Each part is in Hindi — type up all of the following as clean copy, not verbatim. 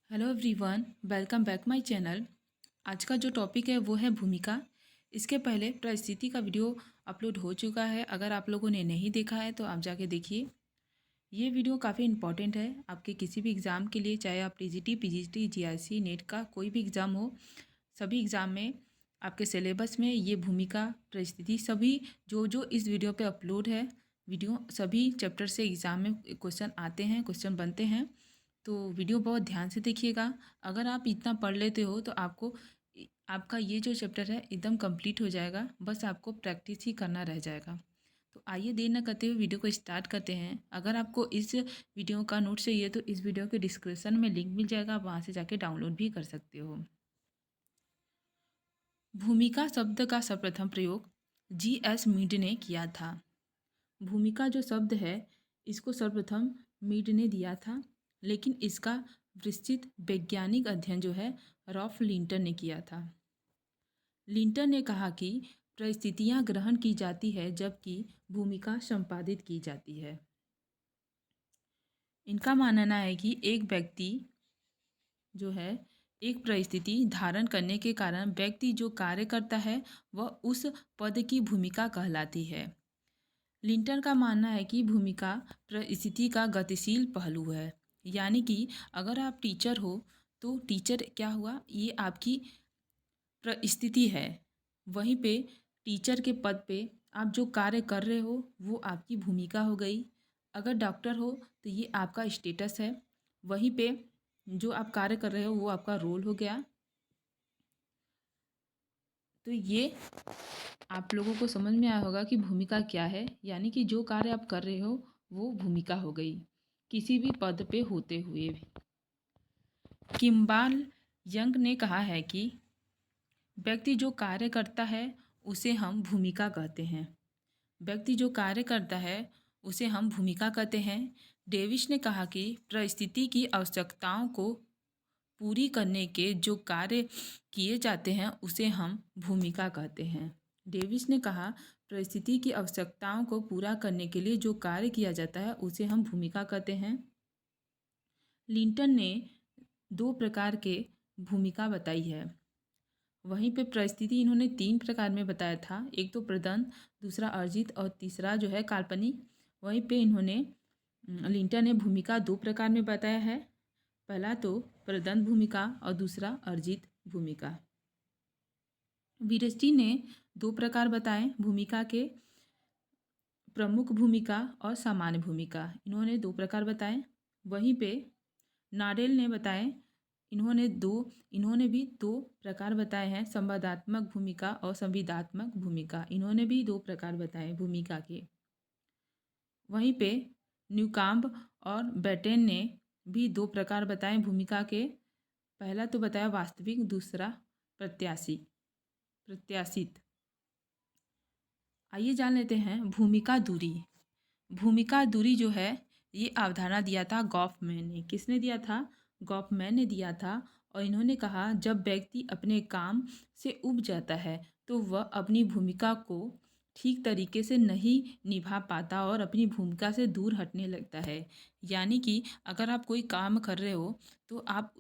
Hello everyone, welcome back my channel. आज का जो टॉपिक है वो है भूमिका। इसके पहले परिस्थिति का वीडियो अपलोड हो चुका है। अगर आप लोगों ने नहीं देखा है तो आप जाके देखिए। ये वीडियो काफ़ी इंपॉर्टेंट है आपके किसी भी एग्ज़ाम के लिए, चाहे आप टीजीटी, पीजीटी, जीआईसी, नेट का कोई भी एग्ज़ाम हो। सभी एग्ज़ाम में आपके सिलेबस में ये भूमिका, परिस्थिति सभी जो जो इस वीडियो पे अपलोड है, वीडियो सभी चैप्टर से एग्ज़ाम में क्वेश्चन आते हैं, क्वेश्चन बनते हैं। तो वीडियो बहुत ध्यान से देखिएगा। अगर आप इतना पढ़ लेते हो तो आपको आपका ये जो चैप्टर है एकदम कंप्लीट हो जाएगा। बस आपको प्रैक्टिस ही करना रह जाएगा। तो आइए देर न करते हुए वीडियो को स्टार्ट करते हैं। अगर आपको इस वीडियो का नोट चाहिए तो इस वीडियो के डिस्क्रिप्शन में लिंक मिल जाएगा, आप वहाँ से जाके डाउनलोड भी कर सकते हो। भूमिका शब्द का सर्वप्रथम प्रयोग जी.एस. मीड ने किया था। भूमिका जो शब्द है इसको सर्वप्रथम मीड ने दिया था, लेकिन इसका विस्तृत वैज्ञानिक अध्ययन जो है रॉल्फ लिंटन ने किया था। लिंटन ने कहा कि परिस्थितियां ग्रहण की जाती है जबकि भूमिका संपादित की जाती है। इनका मानना है कि एक व्यक्ति जो है एक परिस्थिति धारण करने के कारण व्यक्ति जो कार्य करता है वह उस पद की भूमिका कहलाती है। लिंटन का मानना है कि भूमिका परिस्थिति का गतिशील पहलू है। यानी कि अगर आप टीचर हो तो टीचर क्या हुआ, ये आपकी परिस्थिति है। वहीं पे टीचर के पद पे आप जो कार्य कर रहे हो वो आपकी भूमिका हो गई। अगर डॉक्टर हो तो ये आपका स्टेटस है। वहीं पे जो आप कार्य कर रहे हो वो आपका रोल हो गया। तो ये आप लोगों को समझ में आया होगा कि भूमिका क्या है। यानी कि जो कार्य आप कर रहे हो वो भूमिका हो गई, किसी भी पद पे होते हुए भी। किम्बाल यंग ने कहा है कि व्यक्ति जो कार्य करता है उसे हम भूमिका कहते हैं। व्यक्ति जो कार्य करता है उसे हम भूमिका कहते हैं। डेविस ने कहा कि परिस्थिति की आवश्यकताओं को पूरी करने के जो कार्य किए जाते हैं उसे हम भूमिका कहते हैं। डेविस ने कहा परिस्थिति की आवश्यकताओं को पूरा करने के लिए जो कार्य किया जाता है उसे हम भूमिका कहते हैं। लिंटन ने दो प्रकार के भूमिका बताई है। वहीं पे परिस्थिति इन्होंने तीन प्रकार में बताया था, एक तो प्रदत्त, दूसरा अर्जित और तीसरा जो है काल्पनिक। वहीं पे इन्होंने लिंटन ने भूमिका दो प्रकार में बताया है, पहला तो प्रदत्त भूमिका और दूसरा अर्जित भूमिका। वीरस्टी ने दो प्रकार बताए भूमिका के, प्रमुख भूमिका और सामान्य भूमिका। इन्होंने दो प्रकार बताए। वहीं पे नाडेल ने बताए, इन्होंने भी दो प्रकार बताए हैं, संवादात्मक भूमिका और संविदात्मक भूमिका। इन्होंने भी दो प्रकार बताए भूमिका के। वहीं पे न्यूकाम्ब और बेटेन ने भी दो प्रकार बताए भूमिका के। पहला तो बताया वास्तविक, दूसरा प्रत्याशित। आइए जान लेते हैं भूमिका दूरी। भूमिका दूरी जो है ये अवधारणा दिया था गॉफमैन ने। किसने दिया था? गॉफमैन ने दिया था। और इन्होंने कहा जब व्यक्ति अपने काम से ऊब जाता है तो वह अपनी भूमिका को ठीक तरीके से नहीं निभा पाता और अपनी भूमिका से दूर हटने लगता है। यानी कि अगर आप कोई काम कर रहे हो तो आप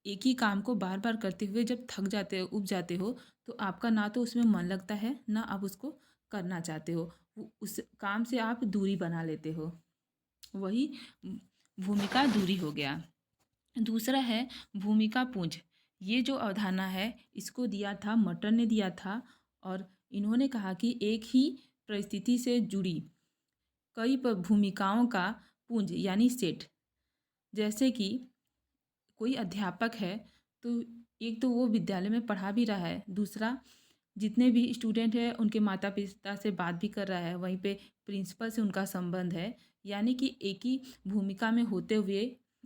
एक ही काम को बार बार करते हुए जब थक जाते हो, ऊब जाते हो, तो आपका ना तो उसमें मन लगता है ना आप उसको करना चाहते हो। उस काम से आप दूरी बना लेते हो, वही भूमिका दूरी हो गया। दूसरा है भूमिका पुंज। ये जो अवधारणा है इसको दिया था मटर ने दिया था। और इन्होंने कहा कि एक ही परिस्थिति से जुड़ी कई भूमिकाओं का पुंज यानी सेट। जैसे कि कोई अध्यापक है तो एक तो वो विद्यालय में पढ़ा भी रहा है, दूसरा जितने भी स्टूडेंट हैं उनके माता पिता से बात भी कर रहा है, वहीं पे प्रिंसिपल से उनका संबंध है। यानी कि एक ही भूमिका में होते हुए,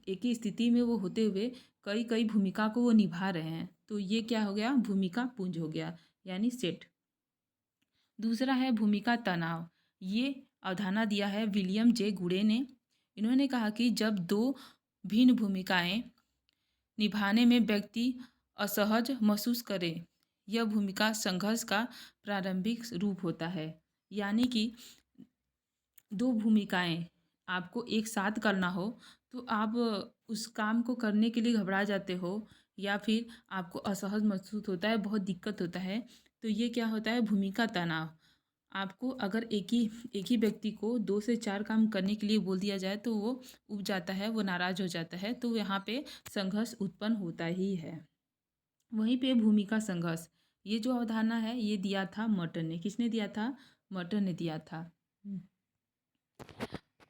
एक ही स्थिति में वो होते हुए कई कई भूमिका को वो निभा रहे हैं। तो ये क्या हो गया? भूमिका पुंज हो गया यानी सेट। दूसरा है भूमिका तनाव। ये अवधारणा दिया है विलियम जे गुडे ने। इन्होंने कहा कि जब दो भिन्न भूमिकाएं निभाने में व्यक्ति असहज महसूस करे, यह भूमिका संघर्ष का प्रारंभिक रूप होता है। यानी कि दो भूमिकाएं आपको एक साथ करना हो तो आप उस काम को करने के लिए घबरा जाते हो या फिर आपको असहज महसूस होता है, बहुत दिक्कत होता है, तो ये क्या होता है, भूमिका तनाव। आपको अगर एक ही व्यक्ति को 2 से 4 काम करने के लिए बोल दिया जाए तो वो ऊब जाता है, वो नाराज़ हो जाता है, तो यहाँ पे संघर्ष उत्पन्न होता ही है। वहीं पे भूमिका संघर्ष, ये जो अवधारणा है ये दिया था मर्टन ने। किसने दिया था? मर्टन ने दिया था।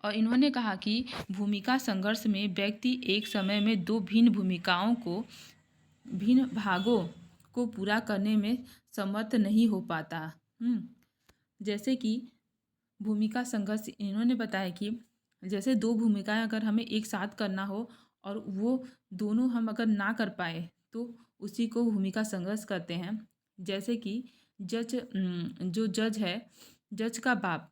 और इन्होंने कहा कि भूमिका संघर्ष में व्यक्ति एक समय में 2 भिन्न भूमिकाओं को, भिन्न भागों को पूरा करने में समर्थ नहीं हो पाता। जैसे कि भूमिका संघर्ष, इन्होंने बताया कि जैसे 2 भूमिकाएं अगर हमें एक साथ करना हो और वो दोनों हम अगर ना कर पाए तो उसी को भूमिका संघर्ष करते हैं। जैसे कि जो जज है, जज का बाप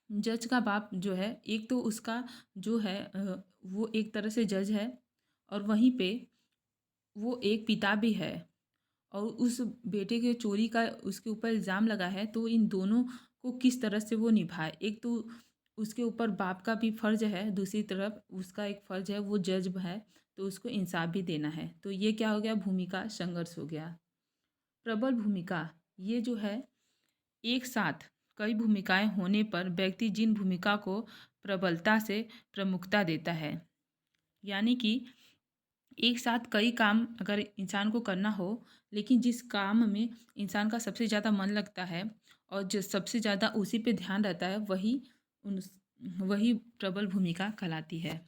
जज का बाप जो है, एक तो उसका जो है वो एक तरह से जज है और वहीं पे वो एक पिता भी है और उस बेटे के चोरी का उसके ऊपर इल्ज़ाम लगा है, तो इन दोनों को किस तरह से वो निभाए। एक तो उसके ऊपर बाप का भी फ़र्ज़ है, दूसरी तरफ उसका एक फ़र्ज़ है, वो जज है, तो उसको इंसाफ भी देना है। तो ये क्या हो गया, भूमिका संघर्ष हो गया। प्रबल भूमिका, ये जो है एक साथ कई भूमिकाएं होने पर व्यक्ति जिन भूमिका को प्रबलता से प्रमुखता देता है, यानी कि एक साथ कई काम अगर इंसान को करना हो, लेकिन जिस काम में इंसान का सबसे ज़्यादा मन लगता है और जो सबसे ज़्यादा उसी पे ध्यान रहता है, उन वही प्रबल भूमिका कहलाती है।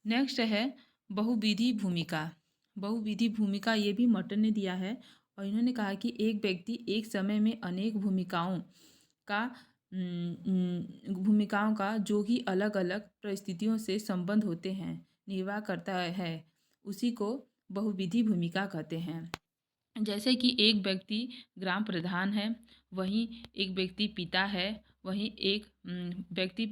नेक्स्ट है बहुविधि भूमिका। बहुविधि भूमिका ये भी मर्टन ने दिया है और इन्होंने कहा कि एक व्यक्ति एक समय में अनेक का भूमिकाओं का जो कि अलग अलग परिस्थितियों से संबंध होते हैं निर्वाह करता है, उसी को बहुविधि भूमिका कहते हैं। जैसे कि एक व्यक्ति ग्राम प्रधान है, वहीं एक व्यक्ति पिता है, वहीं एक व्यक्ति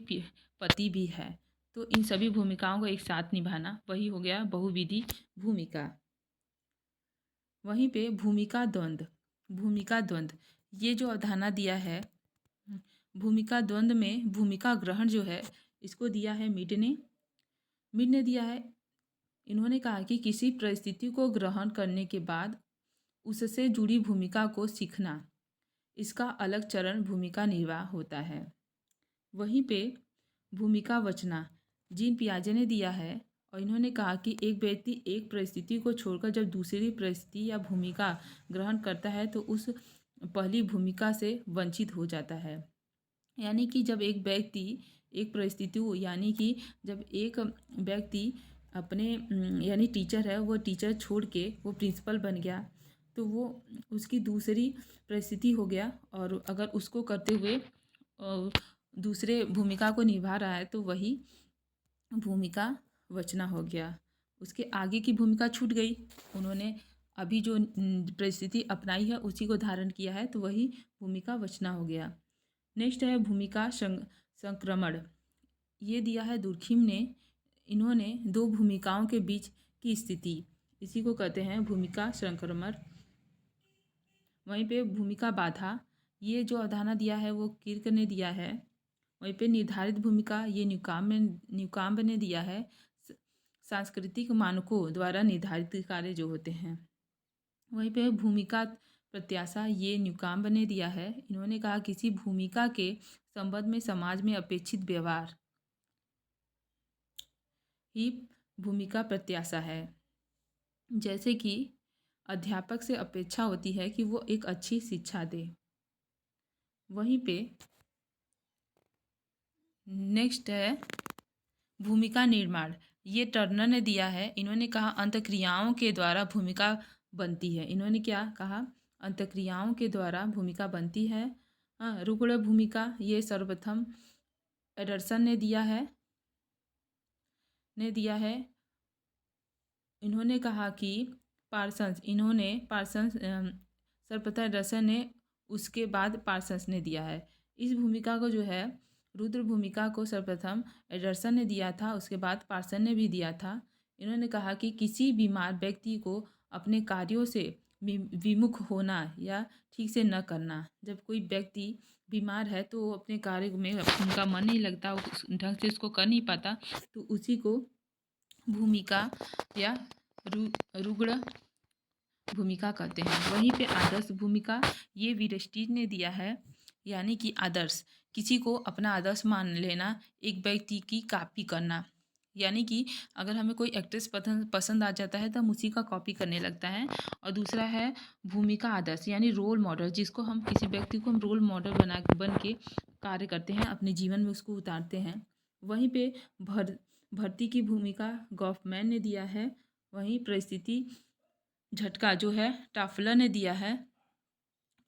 पति भी है, तो इन सभी भूमिकाओं को एक साथ निभाना वही हो गया बहुविधि भूमिका। वहीं पे भूमिका द्वंद्व ये जो अवधारणा दिया है, भूमिका द्वंद्व में भूमिका ग्रहण जो है इसको दिया है मिड ने दिया है। इन्होंने कहा कि किसी परिस्थिति को ग्रहण करने के बाद उससे जुड़ी भूमिका को सीखना, इसका अलग चरण भूमिका निर्वाह होता है। वहीं पे भूमिका वचना जीन पियाजे ने दिया है और इन्होंने कहा कि एक व्यक्ति एक परिस्थिति को छोड़कर जब दूसरी परिस्थिति या भूमिका ग्रहण करता है तो उस पहली भूमिका से वंचित हो जाता है। यानी कि जब एक व्यक्ति एक परिस्थिति यानी कि जब एक व्यक्ति अपने यानी टीचर है, वो टीचर छोड़ के वो प्रिंसिपल बन गया, तो वो उसकी दूसरी परिस्थिति हो गया और अगर उसको करते हुए दूसरे भूमिका को निभा रहा है तो वही भूमिका वचना हो गया। उसके आगे की भूमिका छूट गई, उन्होंने अभी जो परिस्थिति अपनाई है उसी को धारण किया है, तो वही भूमिका वचना हो गया। नेक्स्ट है भूमिका संक्रमण, ये दिया है दुर्खिम ने। इन्होंने 2 भूमिकाओं के बीच की स्थिति, इसी को कहते हैं भूमिका संक्रमण। वहीं पे भूमिका बाधा, ये जो अवधारणा दिया है वो किर्क ने दिया है। वहीं पे निर्धारित भूमिका, ये न्यूकाम्ब ने दिया है। सांस्कृतिक मानकों द्वारा निर्धारित कार्य जो होते हैं। वहीं पे भूमिका प्रत्याशा, ये न्यूकाम्ब ने दिया है। इन्होंने कहा किसी भूमिका के संबंध में समाज में अपेक्षित व्यवहार ही भूमिका प्रत्याशा है। जैसे कि अध्यापक से अपेक्षा होती है कि वो एक अच्छी शिक्षा दे। वहीं पे नेक्स्ट है भूमिका निर्माण, ये टर्नर ने दिया है। इन्होंने कहा अंतक्रियाओं के द्वारा भूमिका बनती है। इन्होंने क्या कहा, अंतक्रियाओं के द्वारा भूमिका बनती है। रुग्ण भूमिका, ये सर्वप्रथम एडरसन ने दिया है। इन्होंने कहा कि पार्सन्स सर्वप्रथम एडरसन ने, उसके बाद पार्सन्स ने दिया है। इस भूमिका को जो है रुद्र भूमिका को सर्वप्रथम एडरसन ने दिया था, उसके बाद पार्सन ने भी दिया था। इन्होंने कहा कि किसी बीमार व्यक्ति को अपने कार्यों से विमुख होना या ठीक से न करना। जब कोई व्यक्ति बीमार है तो वो अपने कार्य में उनका मन नहीं लगता, उस ढंग से उसको कर नहीं पाता, तो उसी को भूमिका या रुग्ण भूमिका कहते हैं। वहीं पे आदर्श भूमिका ये वीरस्टीज ने दिया है, यानी कि आदर्श किसी को अपना आदर्श मान लेना, एक व्यक्ति की कॉपी करना। यानी कि अगर हमें कोई एक्ट्रेस पसंद आ जाता है तो हम उसी का कॉपी करने लगता है। और दूसरा है भूमिका आदर्श, यानी रोल मॉडल, जिसको हम किसी व्यक्ति को हम रोल मॉडल बन के कार्य करते हैं, अपने जीवन में उसको उतारते हैं। वहीं पे भर्ती की भूमिका गॉफमैन ने दिया है। वहीं परिस्थिति झटका जो है टाफलर ने दिया है।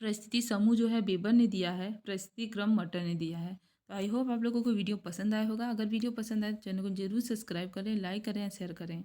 परिस्थिति समूह जो है बेबर ने दिया है। परिस्थिति क्रम मटर ने दिया है। तो आई होप आप लोगों को वीडियो पसंद आया होगा। अगर वीडियो पसंद आए तो चैनल को जरूर सब्सक्राइब करें, लाइक करें, शेयर करें।